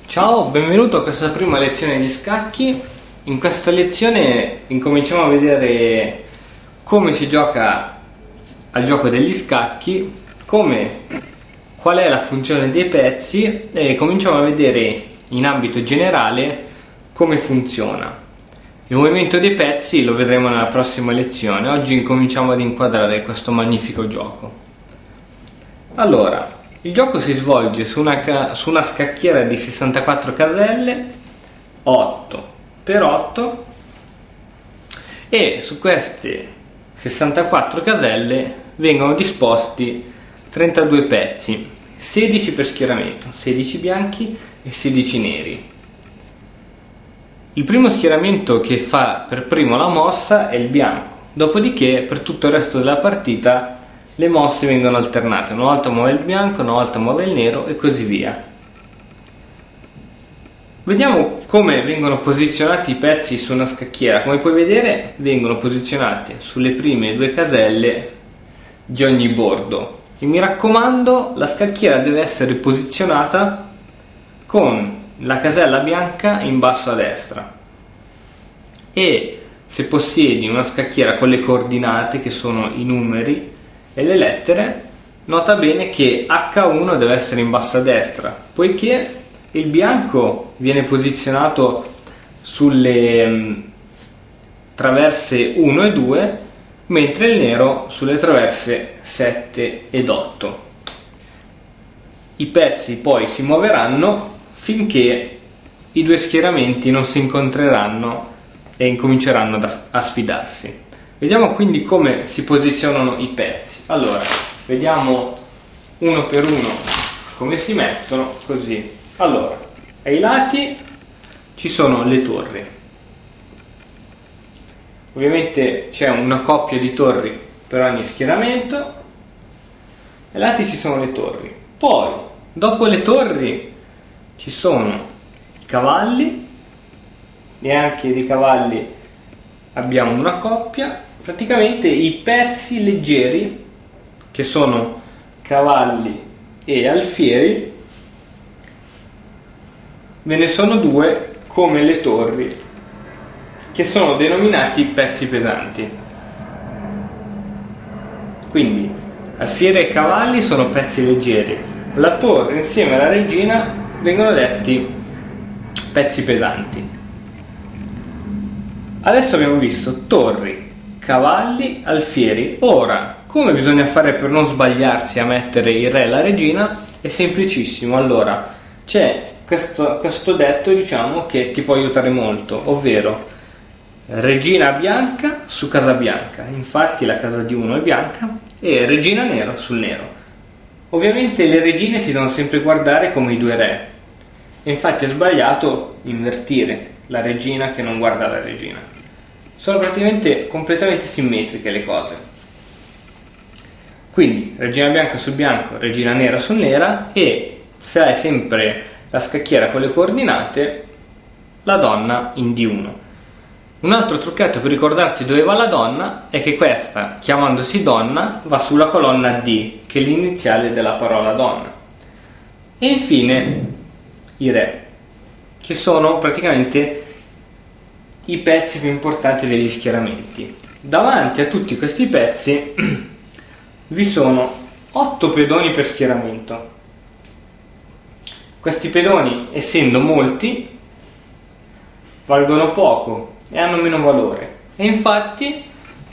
Ciao, benvenuto a questa prima lezione di scacchi. In questa lezione incominciamo a vedere come si gioca al gioco degli scacchi, qual è la funzione dei pezzi e cominciamo a vedere in ambito generale come funziona. Il movimento dei pezzi lo vedremo nella prossima lezione. Oggi incominciamo ad inquadrare questo magnifico gioco. Allora, il gioco si svolge su una scacchiera di 64 caselle, 8x8, e su queste 64 caselle vengono disposti 32 pezzi, 16 per schieramento, 16 bianchi e 16 neri. Il primo schieramento che fa per primo la mossa è il bianco, dopodiché per tutto il resto della partita le mosse vengono alternate, una volta muove il bianco, una volta muove il nero e così via. Vediamo come vengono posizionati i pezzi su una scacchiera. Come puoi vedere vengono posizionati sulle prime due caselle di ogni bordo. E mi raccomando, la scacchiera deve essere posizionata con la casella bianca in basso a destra. E se possiedi una scacchiera con le coordinate, che sono i numeri e le lettere, nota bene che H1 deve essere in basso a destra, poiché il bianco viene posizionato sulle traverse 1 e 2, mentre il nero sulle traverse 7 ed 8. I pezzi poi si muoveranno finché i due schieramenti non si incontreranno e incominceranno a sfidarsi. Vediamo quindi come si posizionano i pezzi. Allora, vediamo uno per uno come si mettono, così. Allora, ai lati ci sono le torri. Ovviamente c'è una coppia di torri per ogni schieramento. Ai lati ci sono le torri. Poi, dopo le torri, ci sono i cavalli, e anche di cavalli abbiamo una coppia. Praticamente i pezzi leggeri, che sono cavalli e alfieri, ve ne sono due come le torri, che sono denominati pezzi pesanti. Quindi alfiere e cavalli sono pezzi leggeri, la torre insieme alla regina vengono detti pezzi pesanti. Adesso abbiamo visto torri, cavalli, alfieri. Ora, come bisogna fare per non sbagliarsi a mettere il re e la regina? È semplicissimo. Allora, c'è questo detto, diciamo, che ti può aiutare molto, ovvero regina bianca su casa bianca. Infatti la casa di uno è bianca, e regina nero sul nero. Ovviamente le regine si devono sempre guardare come i due re, e infatti è sbagliato invertire la regina che non guarda la regina. Sono praticamente completamente simmetriche le cose. Quindi regina bianca sul bianco, regina nera sul nera, e se hai sempre la scacchiera con le coordinate, la donna in D1. Un altro trucchetto per ricordarti dove va la donna è che questa, chiamandosi donna, va sulla colonna D, che è l'iniziale della parola donna. E infine i re, che sono praticamente i pezzi più importanti degli schieramenti. Davanti a tutti questi pezzi vi sono 8 pedoni per schieramento. Questi pedoni, essendo molti, valgono poco e hanno meno valore, e infatti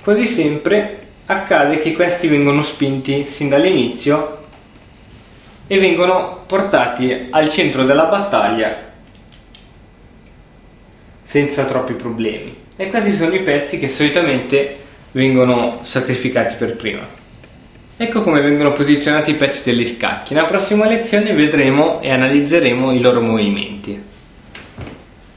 quasi sempre accade che questi vengono spinti sin dall'inizio e vengono portati al centro della battaglia senza troppi problemi. E questi sono i pezzi che solitamente vengono sacrificati per prima. Ecco come vengono posizionati i pezzi degli scacchi. Nella prossima lezione vedremo e analizzeremo i loro movimenti.